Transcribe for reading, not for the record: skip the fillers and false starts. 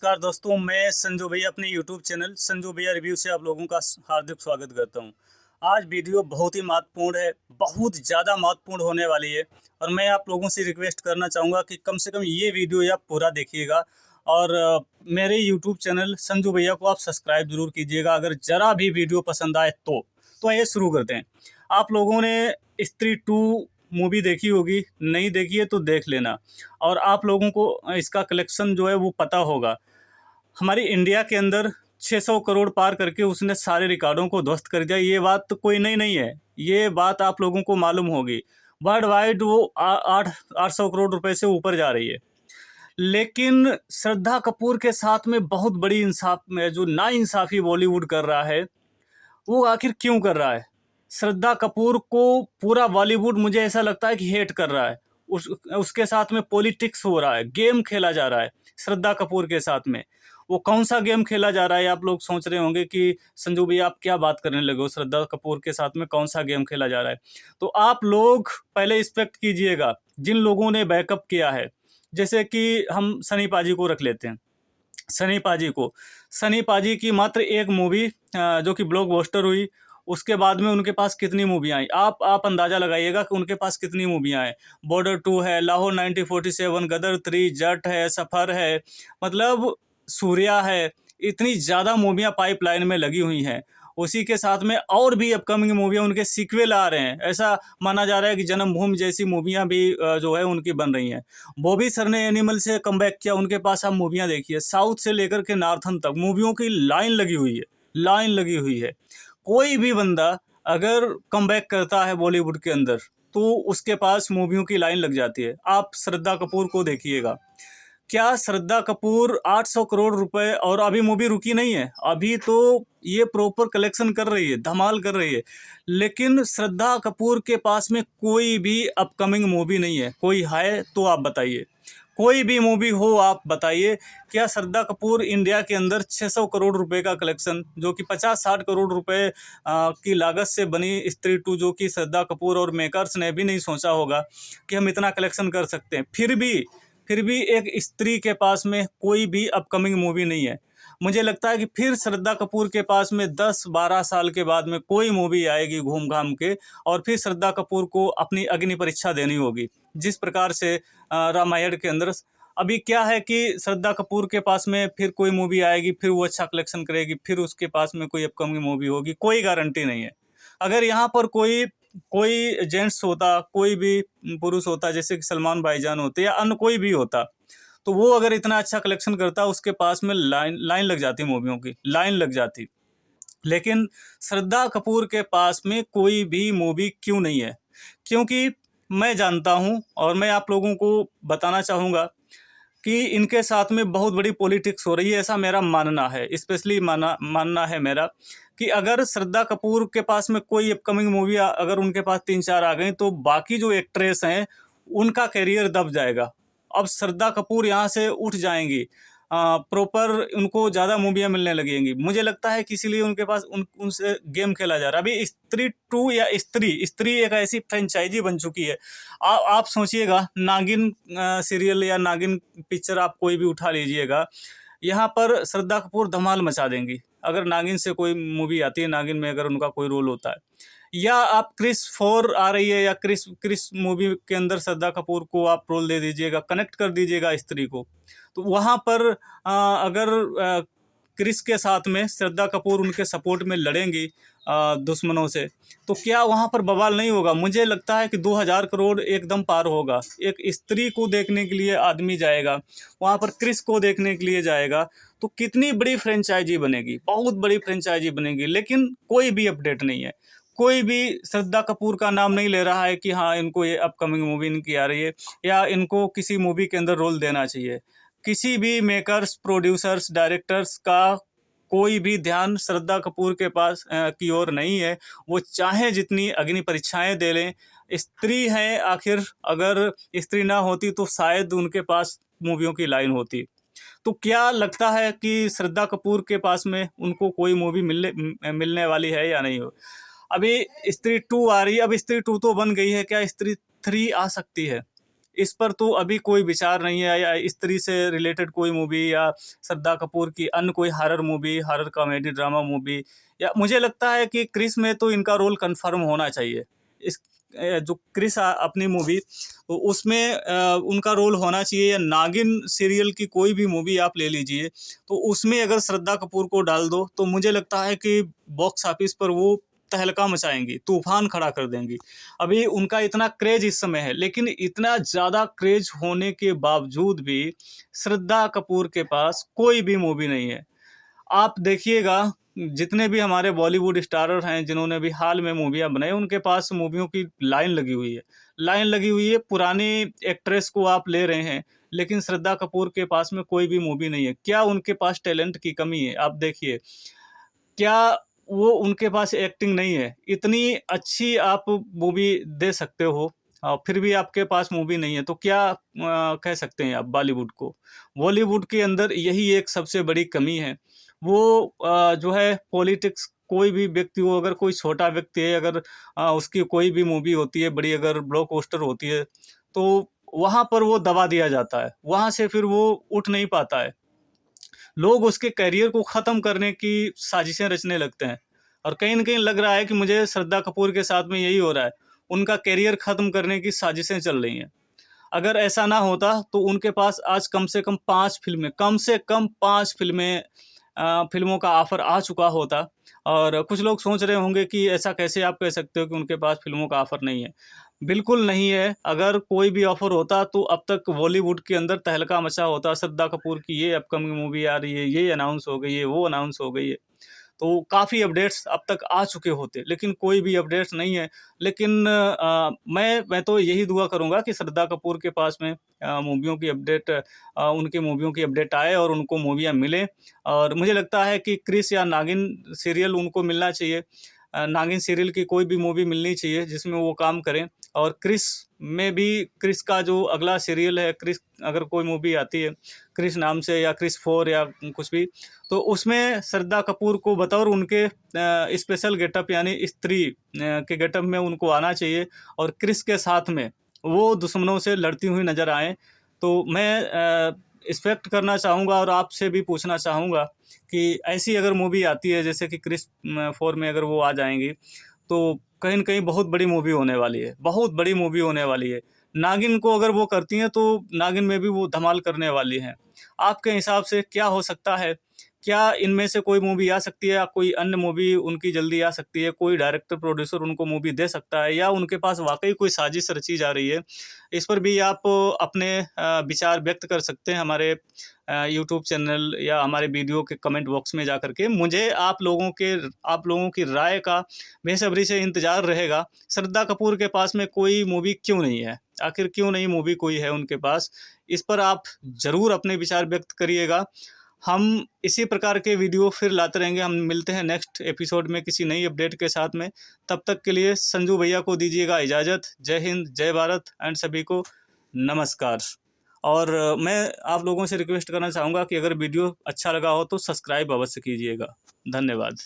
नमस्कार दोस्तों, मैं संजू भैया अपने यूट्यूब चैनल संजू भैया रिव्यू से आप लोगों का हार्दिक स्वागत करता हूं। आज वीडियो बहुत ही महत्वपूर्ण है, बहुत ज़्यादा महत्वपूर्ण होने वाली है और मैं आप लोगों से रिक्वेस्ट करना चाहूँगा कि कम से कम ये वीडियो आप पूरा देखिएगा और मेरे यूट्यूब चैनल संजू भैया को आप सब्सक्राइब जरूर कीजिएगा अगर ज़रा भी वीडियो पसंद आए तो ये शुरू करते हैं। आप लोगों ने स्त्री 2 मूवी देखी होगी, नहीं देखी है तो देख लेना और आप लोगों को इसका कलेक्शन जो है वो पता होगा। हमारी इंडिया के अंदर 600 करोड़ पार करके उसने सारे रिकॉर्डों को ध्वस्त कर दिया। ये बात तो कोई नई नहीं है, ये बात आप लोगों को मालूम होगी। वर्ल्ड वाइड वो 800 करोड़ रुपए से ऊपर जा रही है। लेकिन श्रद्धा कपूर के साथ में बहुत बड़ी इंसाफ में जो नाइंसाफ़ी बॉलीवुड कर रहा है, वो आखिर क्यों कर रहा है? श्रद्धा कपूर को पूरा बॉलीवुड मुझे ऐसा लगता है कि हेट कर रहा है। उसके साथ में पॉलिटिक्स हो रहा है, गेम खेला जा रहा है श्रद्धा कपूर के साथ में। वो कौन-सा गेम खेला जा रहा है आप लोग सोच रहे होंगे कि संजू भैया आप क्या बात करने लगे हो, श्रद्धा कपूर के साथ में कौन-सा गेम खेला जा रहा है? तो आप लोग पहले रिस्पेक्ट कीजिएगा जिन लोगों ने बैकअप किया है। जैसे कि हम सनी पाजी को रख लेते हैं। सनी पाजी की मात्र एक मूवी जो कि ब्लॉकबस्टर हुई, उसके बाद में उनके पास कितनी मूवियाँ आई? आप अंदाज़ा लगाइएगा कि उनके पास कितनी मूवियाँ हैं। बॉर्डर 2 है, लाहौर 1947, गदर 3, जट है, सफ़र है, मतलब सूर्या है, इतनी ज़्यादा मूवियाँ पाइपलाइन में लगी हुई हैं। उसी के साथ में और भी अपकमिंग मूवियाँ उनके सीक्वल आ रहे हैं। ऐसा माना जा रहा है कि जन्मभूमि जैसी मूवियाँ भी जो है उनकी बन रही हैं। बॉबी सर ने एनिमल से कमबैक किया, उनके पास आप मूवियाँ देखिए, साउथ से लेकर के नॉर्थन तक मूवियों की लाइन लगी हुई है, लाइन लगी हुई है। कोई भी बंदा अगर कमबैक करता है बॉलीवुड के अंदर, तो उसके पास मूवियों की लाइन लग जाती है। आप श्रद्धा कपूर को देखिएगा, क्या श्रद्धा कपूर 800 करोड़ रुपए और अभी मूवी रुकी नहीं है, अभी तो ये प्रॉपर कलेक्शन कर रही है, धमाल कर रही है। लेकिन श्रद्धा कपूर के पास में कोई भी अपकमिंग मूवी नहीं है। कोई है तो आप बताइए, कोई भी मूवी हो आप बताइए। क्या श्रद्धा कपूर इंडिया के अंदर 600 करोड़ रुपए का कलेक्शन, जो कि 50-60 करोड़ रुपए की लागत से बनी स्त्री 2, जो कि श्रद्धा कपूर और मेकर्स ने भी नहीं सोचा होगा कि हम इतना कलेक्शन कर सकते हैं, फिर भी एक स्त्री के पास में कोई भी अपकमिंग मूवी नहीं है। मुझे लगता है कि फिर श्रद्धा कपूर के पास में 10-12 साल के बाद में कोई मूवी आएगी घूम घाम के, और फिर श्रद्धा कपूर को अपनी अग्नि परीक्षा देनी होगी। जिस प्रकार से रामायण के अंदर अभी क्या है कि श्रद्धा कपूर के पास में फिर कोई मूवी आएगी, फिर वो अच्छा कलेक्शन करेगी, फिर उसके पास में कोई अपकमिंग मूवी होगी, कोई गारंटी नहीं है। अगर यहाँ पर कोई कोई जेंट्स होता, कोई भी पुरुष होता, जैसे कि सलमान भाईजान होते या अन्य कोई भी होता, तो वो अगर इतना अच्छा कलेक्शन करता, उसके पास में लाइन लाइन लग जाती, मूवियों की लाइन लग जाती। लेकिन श्रद्धा कपूर के पास में कोई भी मूवी क्यों नहीं है? क्योंकि मैं जानता हूँ और मैं आप लोगों को बताना चाहूँगा कि इनके साथ में बहुत बड़ी पॉलिटिक्स हो रही है, ऐसा मेरा मानना है। स्पेशली मानना है मेरा कि अगर श्रद्धा कपूर के पास में कोई अपकमिंग मूवी अगर उनके पास 3-4 आ गई, तो बाकी जो एक्ट्रेस हैं उनका करियर दब जाएगा। अब श्रद्धा कपूर यहाँ से उठ जाएंगी, प्रॉपर उनको ज़्यादा मूवियाँ मिलने लगेंगी। मुझे लगता है कि इसीलिए उनके पास उनसे गेम खेला जा रहा है। अभी स्त्री 2 या स्त्री एक ऐसी फ्रेंचाइजी बन चुकी है। आप सोचिएगा, नागिन सीरियल या नागिन पिक्चर आप कोई भी उठा लीजिएगा, यहाँ पर श्रद्धा कपूर धमाल मचा देंगी। अगर नागिन से कोई मूवी आती है, नागिन में अगर उनका कोई रोल होता है, या आप क्रिस 4 आ रही है, या क्रिस मूवी के अंदर श्रद्धा कपूर को आप रोल दे दीजिएगा, कनेक्ट कर दीजिएगा स्त्री को, तो वहाँ पर अगर क्रिस के साथ में श्रद्धा कपूर उनके सपोर्ट में लड़ेंगी दुश्मनों से, तो क्या वहाँ पर बवाल नहीं होगा? मुझे लगता है कि 2000 करोड़ एकदम पार होगा। एक स्त्री को देखने के लिए आदमी जाएगा, वहाँ पर क्रिस को देखने के लिए जाएगा, तो कितनी बड़ी फ्रेंचाइजी बनेगी, बहुत बड़ी फ्रेंचाइजी बनेगी। लेकिन कोई भी अपडेट नहीं है, कोई भी श्रद्धा कपूर का नाम नहीं ले रहा है कि हाँ इनको ये अपकमिंग मूवी इनकी आ रही है या इनको किसी मूवी के अंदर रोल देना चाहिए। किसी भी मेकर्स, प्रोड्यूसर्स, डायरेक्टर्स का कोई भी ध्यान श्रद्धा कपूर के पास की ओर नहीं है। वो चाहे जितनी अग्नि परीक्षाएं दे लें, स्त्री हैं आखिर, अगर स्त्री ना होती तो शायद उनके पास मूवियों की लाइन होती। तो क्या लगता है कि श्रद्धा कपूर के पास में उनको कोई मूवी मिलने वाली है या नहीं हो? अभी स्त्री 2 आ रही है, अब स्त्री 2 तो बन गई है, क्या स्त्री 3 आ सकती है? इस पर तो अभी कोई विचार नहीं है, या स्त्री से रिलेटेड कोई मूवी, या श्रद्धा कपूर की अन्य कोई horror movie, horror comedy drama movie, या मुझे लगता है कि क्रिस में तो इनका रोल कंफर्म होना चाहिए। इस जो क्रिस अपनी मूवी, तो उसमें उनका रोल होना चाहिए, या नागिन सीरियल की कोई भी मूवी आप ले लीजिए, तो उसमें अगर श्रद्धा कपूर को डाल दो तो मुझे लगता है कि बॉक्स ऑफिस पर वो तहलका मचाएंगी, तूफान खड़ा कर देंगी। अभी उनका इतना क्रेज इस समय है, लेकिन इतना ज़्यादा क्रेज होने के बावजूद भी श्रद्धा कपूर के पास कोई भी मूवी नहीं है। आप देखिएगा, जितने भी हमारे बॉलीवुड स्टारर हैं जिन्होंने भी हाल में मूवियाँ बनाई, उनके पास मूवियों की लाइन लगी हुई है। लाइन लगी हुई है, पुरानी एक्ट्रेस को आप ले रहे हैं, लेकिन श्रद्धा कपूर के पास में कोई भी मूवी नहीं है। क्या उनके पास टैलेंट की कमी है? आप देखिए, क्या वो उनके पास एक्टिंग नहीं है? इतनी अच्छी आप मूवी दे सकते हो, फिर भी आपके पास मूवी नहीं है, तो क्या कह सकते हैं आप बॉलीवुड को? बॉलीवुड के अंदर यही एक सबसे बड़ी कमी है। वो जो है पॉलिटिक्स, कोई भी व्यक्ति हो, अगर कोई छोटा व्यक्ति है, अगर उसकी कोई भी मूवी होती है बड़ी, अगर ब्लॉकबस्टर होती है, तो वहाँ पर वो दबा दिया जाता है, वहाँ से फिर वो उठ नहीं पाता है। लोग उसके करियर को ख़त्म करने की साजिशें रचने लगते हैं, और कहीं न कहीं लग रहा है कि मुझे श्रद्धा कपूर के साथ में यही हो रहा है, उनका करियर ख़त्म करने की साजिशें चल रही हैं। अगर ऐसा ना होता तो उनके पास आज कम से कम 5 फ़िल्में, कम से कम 5 फ़िल्में, फ़िल्मों का ऑफ़र आ चुका होता। और कुछ लोग सोच रहे होंगे कि ऐसा कैसे आप कह सकते हो कि उनके पास फ़िल्मों का ऑफ़र नहीं है? बिल्कुल नहीं है, अगर कोई भी ऑफ़र होता तो अब तक बॉलीवुड के अंदर तहलका मचा होता, श्रद्धा कपूर की ये अपकमिंग मूवी आ रही है, ये अनाउंस हो गई है, वो अनाउंस हो गई है। तो काफ़ी अपडेट्स अब तक आ चुके होते, लेकिन कोई भी अपडेट्स नहीं है। लेकिन मैं तो यही दुआ करूँगा कि श्रद्धा कपूर के पास में मूवियों की अपडेट, उनकी मूवियों की अपडेट आए और उनको मूवियाँ मिलें। और मुझे लगता है कि क्रिस या नागिन सीरियल उनको मिलना चाहिए। नागिन सीरियल की कोई भी मूवी मिलनी चाहिए जिसमें वो काम करें। और क्रिस में भी, क्रिस का जो अगला सीरियल है, क्रिस अगर कोई मूवी आती है क्रिस नाम से, या क्रिस 4 या कुछ भी, तो उसमें श्रद्धा कपूर को बतौर उनके स्पेशल गेटअप, यानी स्त्री के गेटअप में उनको आना चाहिए, और क्रिस के साथ में वो दुश्मनों से लड़ती हुई नज़र आएँ। तो मैं एक्सपेक्ट करना चाहूँगा और आपसे भी पूछना चाहूँगा कि ऐसी अगर मूवी आती है जैसे कि क्रिस 4 में अगर वो आ जाएँगी, तो कहीं न कहीं बहुत बड़ी मूवी होने वाली है, बहुत बड़ी मूवी होने वाली है। नागिन को अगर वो करती हैं तो नागिन में भी वो धमाल करने वाली हैं। आपके हिसाब से क्या हो सकता है? क्या इनमें से कोई मूवी आ सकती है, या कोई अन्य मूवी उनकी जल्दी आ सकती है? कोई डायरेक्टर, प्रोड्यूसर उनको मूवी दे सकता है, या उनके पास वाक़ई कोई साज़िश रची जा रही है? इस पर भी आप अपने विचार व्यक्त कर सकते हैं हमारे यूट्यूब चैनल या हमारे वीडियो के कमेंट बॉक्स में जाकर के। मुझे आप लोगों की राय का बेसब्री से इंतज़ार रहेगा। श्रद्धा कपूर के पास में कोई मूवी क्यों नहीं है? आखिर क्यों नहीं मूवी कोई है उनके पास? इस पर आप ज़रूर अपने विचार व्यक्त करिएगा। हम इसी प्रकार के वीडियो फिर लाते रहेंगे। हम मिलते हैं नेक्स्ट एपिसोड में किसी नई अपडेट के साथ में। तब तक के लिए संजू भैया को दीजिएगा इजाज़त। जय हिंद, जय भारत एंड सभी को नमस्कार। और मैं आप लोगों से रिक्वेस्ट करना चाहूँगा कि अगर वीडियो अच्छा लगा हो तो सब्सक्राइब अवश्य कीजिएगा। धन्यवाद।